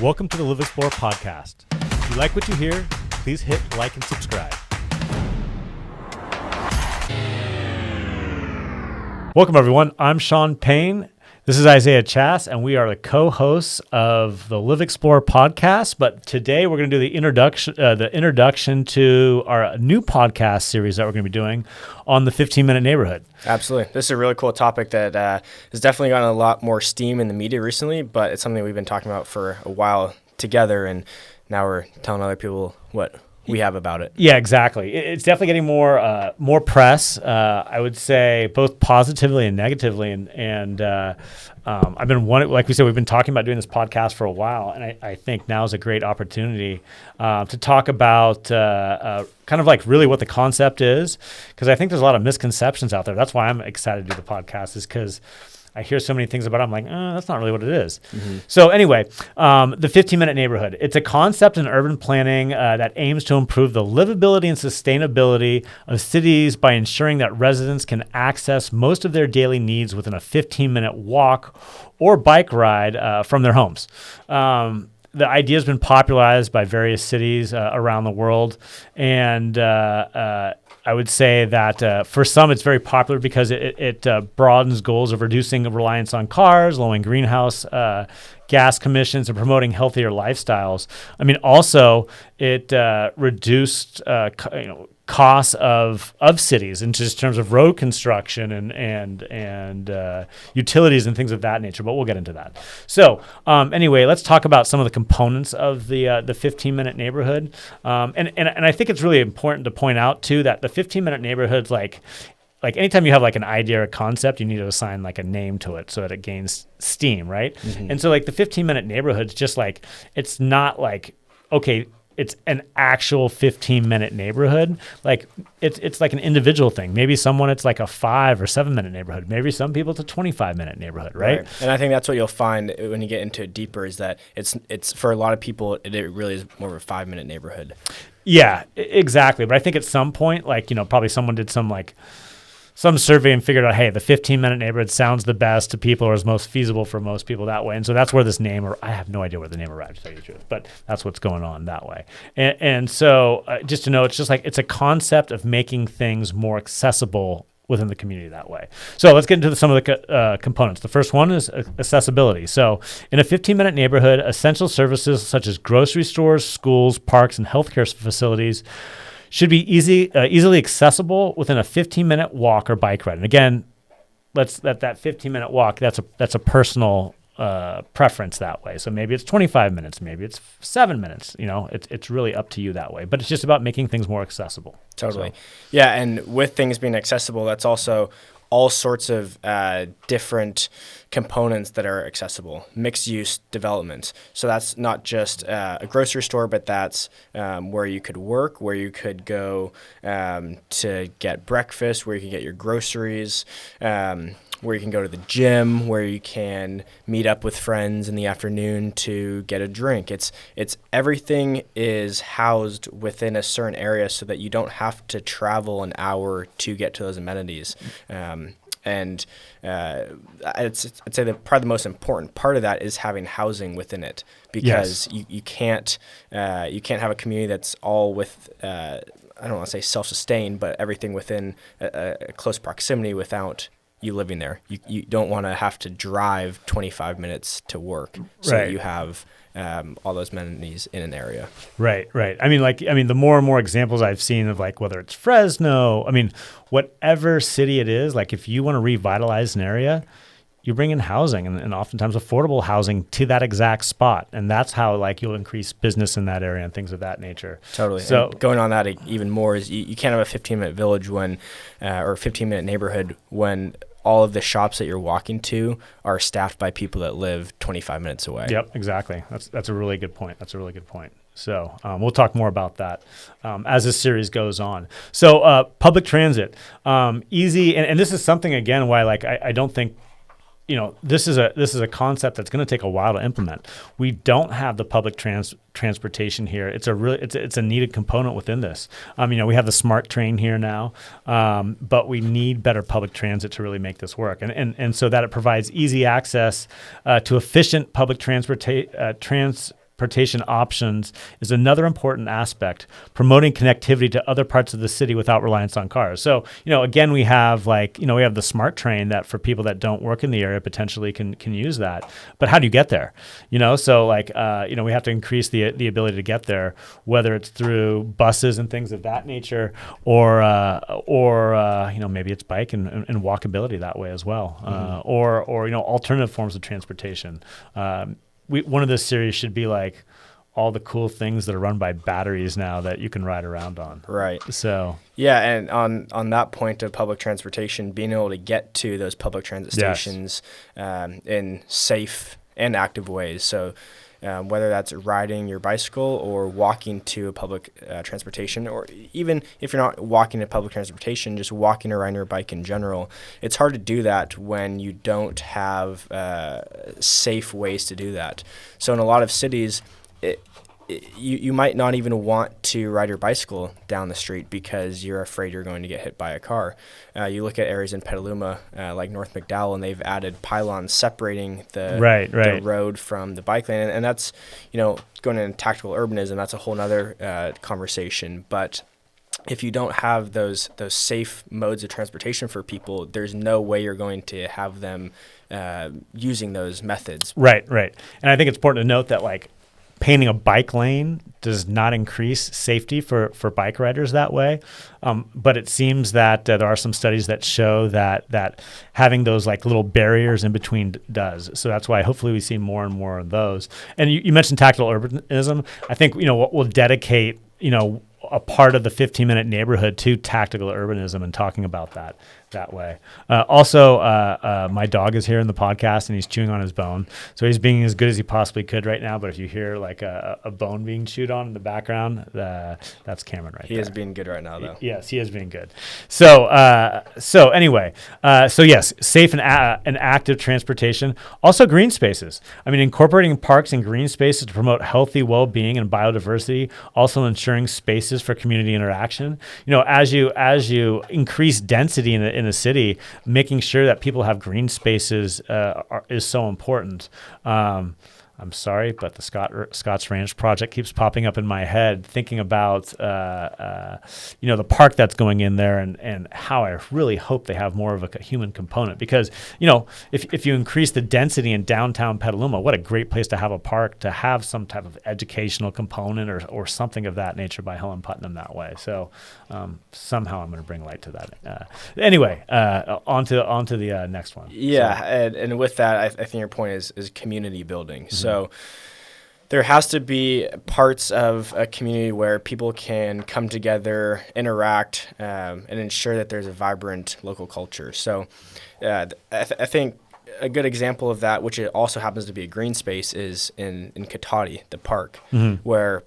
Welcome to the LivXplore Podcast. If you like what you hear, please hit like and subscribe. Welcome, everyone. I'm Sean Payne. This is Isaiah Chass, and we are the co-hosts of the LivXplore Podcast. But today we're going to do the introduction to our new podcast series that we're going to be doing on the 15-minute neighborhood. Absolutely. This is a really cool topic that has definitely gotten a lot more steam in the media recently, but it's something we've been talking about for a while together, and now we're telling other people what we have about it. Yeah, exactly. It's definitely getting more press. I would say both positively and negatively. And I've been like we said, we've been talking about doing this podcast for a while, and I think now is a great opportunity to talk about kind of like really what the concept is, because I think there's a lot of misconceptions out there. That's why I'm excited to do the podcast, is because I hear so many things about it. I'm like, that's not really what it is. Mm-hmm. So anyway, the 15-minute neighborhood. It's a concept in urban planning that aims to improve the livability and sustainability of cities by ensuring that residents can access most of their daily needs within a 15-minute walk or bike ride from their homes. The idea has been popularized by various cities around the world, and I would say that for some it's very popular because it broadens goals of reducing reliance on cars, lowering greenhouse gas emissions, and promoting healthier lifestyles. I mean, also it reduced costs of cities in just terms of road construction and utilities and things of that nature, but we'll get into that. So anyway, let's talk about some of the components of the 15-minute neighborhood. And I think it's really important to point out too that the 15-minute neighborhood's like anytime you have like an idea or a concept, you need to assign like a name to it so that it gains steam, right? Mm-hmm. And so like the 15-minute neighborhood's just like, it's not like, okay, it's an actual 15-minute neighborhood. Like it's like an individual thing. Maybe someone it's like a 5 or 7 minute neighborhood. Maybe some people it's a 25-minute neighborhood, right? And I think that's what you'll find when you get into it deeper, is that it's for a lot of people it really is more of a 5-minute neighborhood. Yeah, exactly. But I think at some point, like, probably someone did some survey and figured out, hey, the 15-minute neighborhood sounds the best to people, or is most feasible for most people that way. And so that's where this name, or I have no idea where the name arrived, to tell you the truth, but that's what's going on that way. And so just to know, it's just like, it's a concept of making things more accessible within the community that way. So let's get into some of the components. The first one is accessibility. So in a 15-minute neighborhood, essential services such as grocery stores, schools, parks, and healthcare facilities should be easily accessible within a 15-minute walk or bike ride. And again, that 15-minute walk, that's a personal preference that way. So maybe it's 25 minutes, maybe it's 7 minutes. It's really up to you that way. But it's just about making things more accessible. Totally. So. Yeah, and with things being accessible, that's also all sorts of different components that are accessible, mixed-use development. So that's not just a grocery store, but that's where you could work, where you could go to get breakfast, where you can get your groceries, where you can go to the gym, where you can meet up with friends in the afternoon to get a drink. It's everything is housed within a certain area so that you don't have to travel an hour to get to those amenities. And I'd say that probably the most important part of that is having housing within it, because yes, you can't have a community that's all with I don't want to say self-sustained, but everything within a close proximity without you living there. You don't want to have to drive 25 minutes to work, so right, that you have all those amenities in an area. Right. I mean, the more and more examples I've seen of, like, whether it's Fresno, whatever city it is, like if you want to revitalize an area, you bring in housing and oftentimes affordable housing to that exact spot. And that's how, like, you'll increase business in that area and things of that nature. Totally. So and going on that even more is you can't have a 15-minute village or a 15-minute neighborhood when all of the shops that you're walking to are staffed by people that live 25 minutes away. Yep, exactly. That's a really good point. So we'll talk more about that as this series goes on. So public transit, easy, and this is something, again, why, like, I don't think, this is a concept that's going to take a while to implement. We don't have the public transportation here. It's a needed component within this. We have the smart train here now, but we need better public transit to really make this work. And so that it provides easy access to efficient public transportation transportation options is another important aspect, promoting connectivity to other parts of the city without reliance on cars. So, again, we have we have the smart train that for people that don't work in the area potentially can use that. But how do you get there? So we have to increase the ability to get there, whether it's through buses and things of that nature, or maybe it's bike and walkability that way as well, or alternative forms of transportation. One of this series should be like all the cool things that are run by batteries now that you can ride around on. Right. So yeah, and on that point of public transportation, being able to get to those public transit stations in safe and active ways. So whether that's riding your bicycle or walking to a public transportation, or even if you're not walking to public transportation, just walking around your bike in general, it's hard to do that when you don't have safe ways to do that. So in a lot of cities, you might not even want to ride your bicycle down the street because you're afraid you're going to get hit by a car. You look at areas in Petaluma, like North McDowell, and they've added pylons separating the road from the bike lane. And that's, going into tactical urbanism, that's a whole nother conversation. But if you don't have those safe modes of transportation for people, there's no way you're going to have them using those methods. Right. And I think it's important to note that painting a bike lane does not increase safety for bike riders that way. But it seems that there are some studies that show that having those little barriers in between does. So that's why hopefully we see more and more of those. And you mentioned tactical urbanism. I think, we'll dedicate, a part of the 15-minute neighborhood to tactical urbanism and talking about that way. Also, my dog is here in the podcast and he's chewing on his bone. So he's being as good as he possibly could right now. But if you hear a bone being chewed on in the background, that's Cameron right there. He is being good right now, though. Yes, he is being good. So anyway, yes, safe and active transportation. Also green spaces. Incorporating parks and green spaces to promote healthy well-being and biodiversity. Also ensuring spaces for community interaction. As you increase density in a city, making sure that people have green spaces is so important. I'm sorry, but the Scott's Ranch project keeps popping up in my head, thinking about the park that's going in there and how I really hope they have more of a human component. Because if you increase the density in downtown Petaluma, what a great place to have a park, to have some type of educational component or something of that nature by Helen Putnam that way. So somehow I'm going to bring light to that. Anyway, on to the next one. Yeah, so. And with that, I think your point is community building. Mm-hmm. So there has to be parts of a community where people can come together, interact, and ensure that there's a vibrant local culture. So I think a good example of that, which it also happens to be a green space, is in Katati, the park, where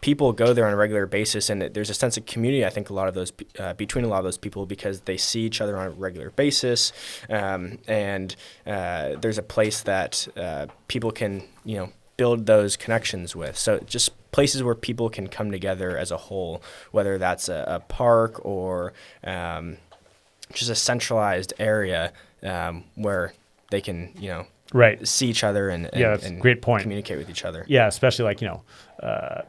people go there on a regular basis, and there's a sense of community, I think, between a lot of those people, because they see each other on a regular basis, and there's a place that people can, build those connections with. So just places where people can come together as a whole, whether that's a park or just a centralized area where they can, see each other and great point. Communicate with each other. Yeah, especially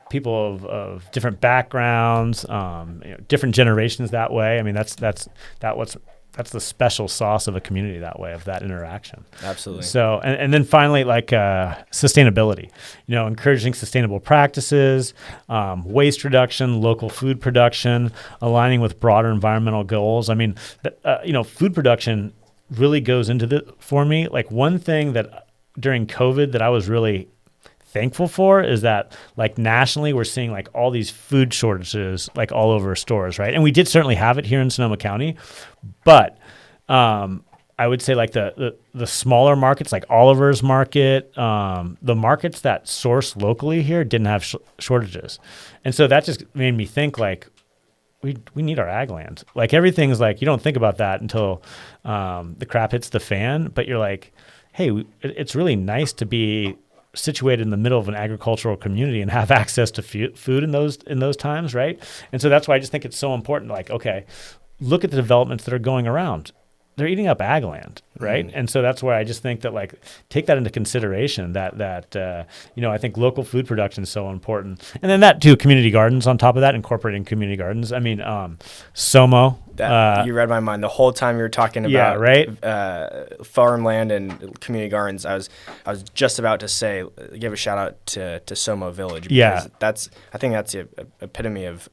people of different backgrounds, different generations that way. That's the special sauce of a community that way, of that interaction. Absolutely. So, and then finally, sustainability, encouraging sustainable practices, waste reduction, local food production, aligning with broader environmental goals. Food production really goes into for me. One thing that during COVID that I was really thankful for is that nationally we're seeing all these food shortages all over stores, right? And we did certainly have it here in Sonoma County, but I would say the smaller markets like Oliver's Market, the markets that source locally here didn't have shortages. And so that just made me think we need our ag land. Everything's you don't think about that until the crap hits the fan, but you're hey, it's really nice to be situated in the middle of an agricultural community and have access to food in those times, right? And so that's why I just think it's so important. Okay, look at the developments that are going around. they're eating up ag land, right? And so that's where I just think that like take that into consideration. That I think local food production is so important, and then that too, community gardens on top of that, incorporating community gardens. I mean, SOMO. You read my mind the whole time you were talking about farmland and community gardens. I was just about to say give a shout out to SOMO Village. Because I think that's the epitome of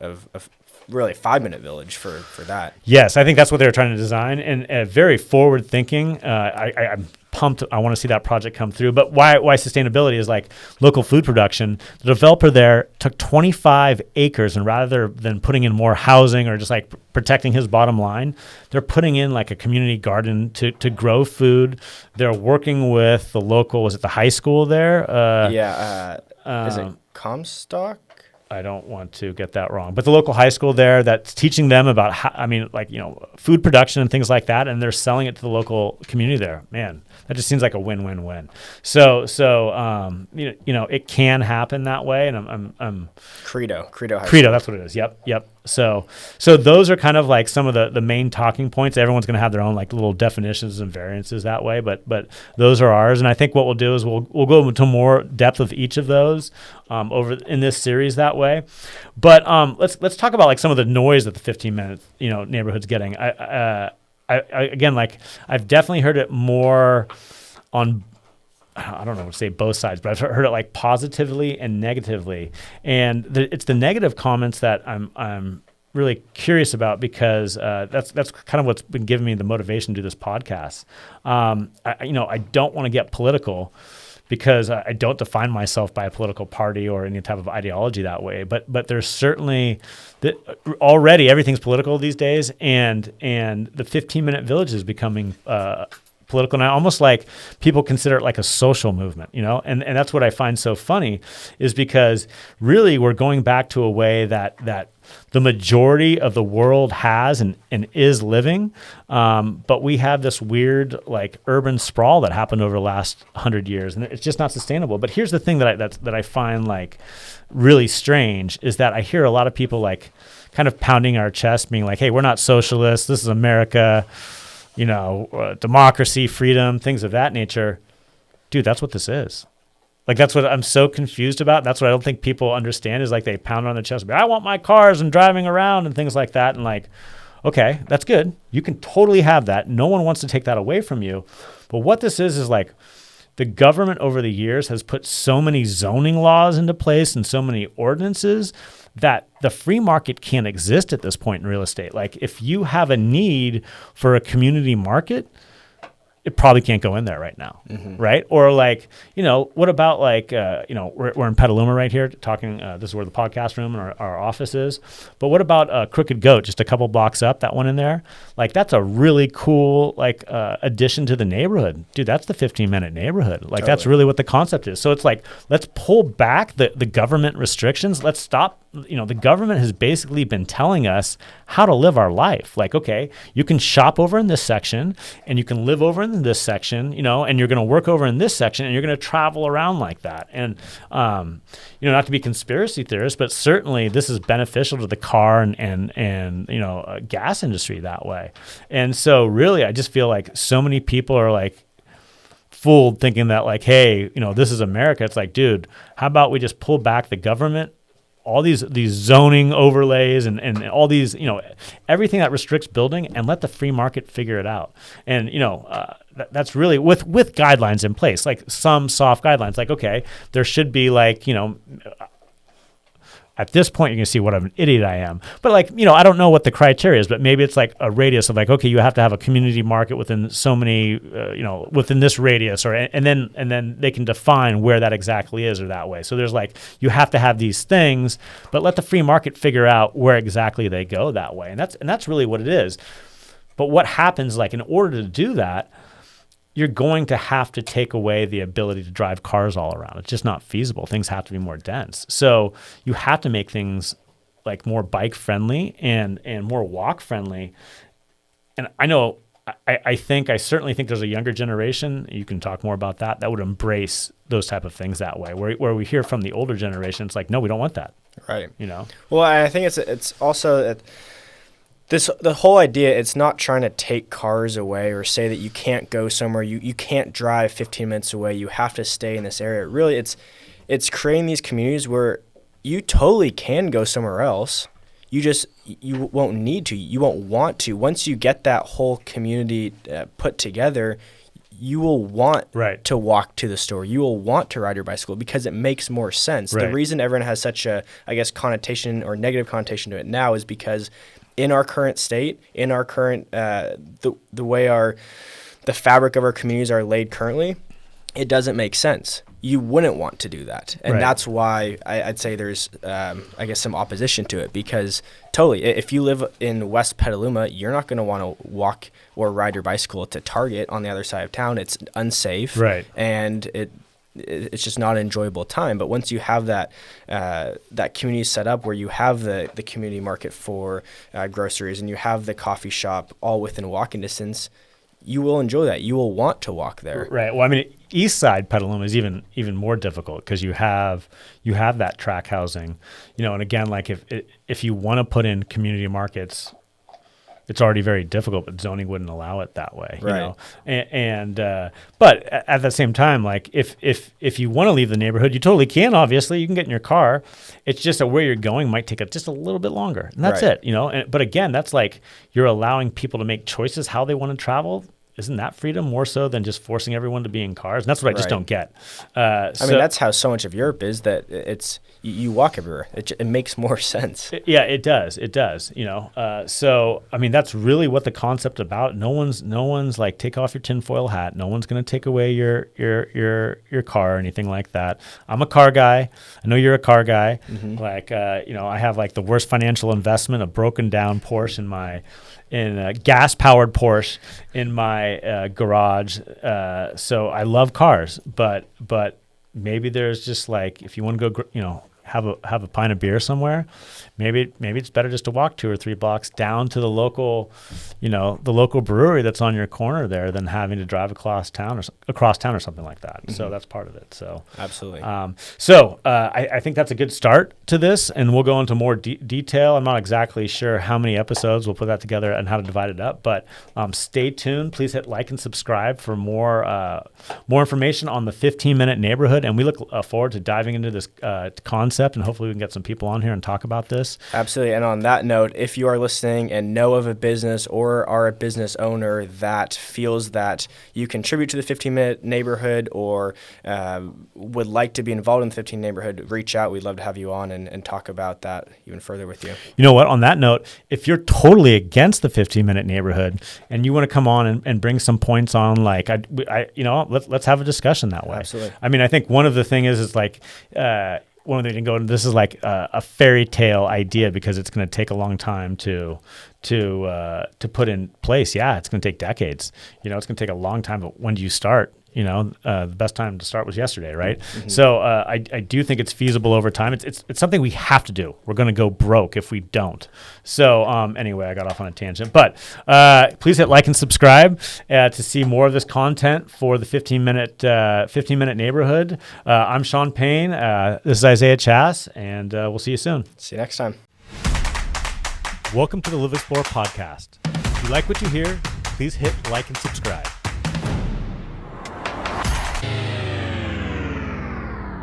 really 5-minute village for that. Yes, I think that's what they were trying to design, and very forward thinking. I'm pumped. I want to see that project come through. But why sustainability is like local food production. The developer there took 25 acres, and rather than putting in more housing or just like protecting his bottom line, they're putting in like a community garden to grow food. They're working with the local, was it the high school there? Is it Comstock? I don't want to get that wrong, but the local high school there that's teaching them about food production and things like that, and they're selling it to the local community there. Man, that just seems like a win-win-win. So it can happen that way, and I'm Credo High Credo, School. That's what it is. Yep. So those are kind of like some of the main talking points. Everyone's going to have their own like little definitions and variances that way, but those are ours. And I think what we'll do is we'll go into more depth of each of those over in this series that way. But let's talk about like some of the noise that the 15-minute neighborhood's getting. I again, like I've definitely heard it more on, I don't know what to say both sides, but I've heard it like positively and negatively. And it's the negative comments that I'm really curious about, because that's kind of what's been giving me the motivation to do this podcast. I don't want to get political, because I don't define myself by a political party or any type of ideology that way. But there's certainly already everything's political these days, and the 15-minute village is becoming political now, almost like people consider it like a social movement, and that's what I find so funny, is because really we're going back to a way that the majority of the world has and is living, but we have this weird like urban sprawl that happened over the last 100 years, and it's just not sustainable. But here's the thing that I find like really strange, is that I hear a lot of people like kind of pounding our chest, being like, hey, we're not socialists, this is America, democracy, freedom, things of that nature. Dude, that's what this is. Like, that's what I'm so confused about. That's what I don't think people understand, is like they pound on the chest, but I want my cars and driving around and things like that. And like, okay, that's good. You can totally have that. No one wants to take that away from you. But what this is like the government over the years has put so many zoning laws into place and so many ordinances that the free market can't exist at this point in real estate. Like, if you have a need for a community market, it probably can't go in there right now, right? Or like, what about like, we're in Petaluma right here talking, this is where the podcast room and our office is, but what about Crooked Goat, just a couple blocks up, that one in there? Like, that's a really cool, like, addition to the neighborhood. Dude, that's the 15-minute neighborhood. Like, That's really what the concept is. So it's like, let's pull back the government restrictions. Let's stop. The government has basically been telling us how to live our life. Like, okay, you can shop over in this section, and you can live over in this section, and you're going to work over in this section, and you're going to travel around like that. And, not to be conspiracy theorists, but certainly this is beneficial to the car and gas industry that way. And so really, I just feel like so many people are like fooled, thinking that like, hey, this is America. It's like, dude, how about we just pull back the government, all these zoning overlays and all these, everything that restricts building, and let the free market figure it out. And, that's really with guidelines in place, like some soft guidelines, like, okay, there should be like, at this point, you're going to see what an idiot I am. But like, I don't know what the criteria is, but maybe it's like a radius of like, okay, you have to have a community market within so many, within this radius, and then they can define where that exactly is, or that way. So there's like, you have to have these things, but let the free market figure out where exactly they go that way. And that's really what it is. But what happens, like, in order to do that, you're going to have to take away the ability to drive cars all around. It's just not feasible. Things have to be more dense. So you have to make things like more bike friendly and more walk friendly. And I know, I certainly think there's a younger generation, you can talk more about that would embrace those type of things that way, where we hear from the older generation, it's like, no, we don't want that. Right. You know? Well, I think it's also The whole idea, it's not trying to take cars away or say that you can't go somewhere, you can't drive 15 minutes away, you have to stay in this area. Really, it's creating these communities where you totally can go somewhere else. You won't need to, you won't want to. Once you get that whole community put together, you will want to walk to the store. You will want to ride your bicycle because it makes more sense. The reason everyone has such a, I guess, connotation or negative connotation to it now is because in our current state, in our current, the way the fabric of our communities are laid currently, it doesn't make sense. You wouldn't want to do that. And that's why I'd say there's, I guess, some opposition to it, because totally, if you live in West Petaluma, you're not going to want to walk or ride your bicycle to Target on the other side of town. It's unsafe. And it's just not an enjoyable time. But once you have that community set up where you have the community market for groceries and you have the coffee shop all within walking distance, you will enjoy that. You will want to walk there. Well, I mean, east side Petaluma is even more difficult because you have that track housing, and again, like if you want to put in community markets, it's already very difficult, but zoning wouldn't allow it that way, you know. But at the same time, like if you want to leave the neighborhood, you totally can. Obviously, you can get in your car. It's just that where you're going might take just a little bit longer, and that's it, But again, that's like you're allowing people to make choices how they want to travel. Isn't that freedom more so than just forcing everyone to be in cars? And that's what I just don't get. I mean, that's how so much of Europe is, that it's you walk everywhere. It makes more sense. It does. So I mean, that's really what the concept about. No one's like, take off your tinfoil hat. No one's going to take away your car or anything like that. I'm a car guy. I know you're a car guy. Like I have like the worst financial investment, a broken down Porsche in a gas-powered Porsche in my garage. So I love cars, but maybe there's just like, if you want to go, have a pint of beer somewhere, maybe it's better just to walk 2 or 3 blocks down to the local brewery that's on your corner there than having to drive across town or something like that. So that's part of it. So absolutely. I think that's a good start to this, and we'll go into more detail. I'm not exactly sure how many episodes we'll put that together and how to divide it up, but stay tuned. Please hit like and subscribe for more information on the 15-minute neighborhood, and we look forward to diving into this concept, and hopefully we can get some people on here and talk about this. Absolutely. And on that note, if you are listening and know of a business or are a business owner that feels that you contribute to the 15-minute neighborhood or would like to be involved in the 15 neighborhood, reach out. We'd love to have you on and talk about that even further with you. You know what? On that note, if you're totally against the 15-minute neighborhood and you want to come on and bring some points on, like, let's have a discussion that way. Absolutely. I mean, I think one of the things is like, one of the things go, this is like a fairy tale idea because it's going to take a long time to put in place. Yeah, it's going to take decades. It's going to take a long time. But when do you start? The best time to start was yesterday, right? So I do think it's feasible over time. It's something we have to do. We're going to go broke if we don't. So anyway, I got off on a tangent. But please hit like and subscribe to see more of this content for the 15-minute neighborhood. I'm Sean Payne. This is Isaiah Chass, and we'll see you soon. See you next time. Welcome to the LivXplore Podcast. If you like what you hear, please hit like and subscribe.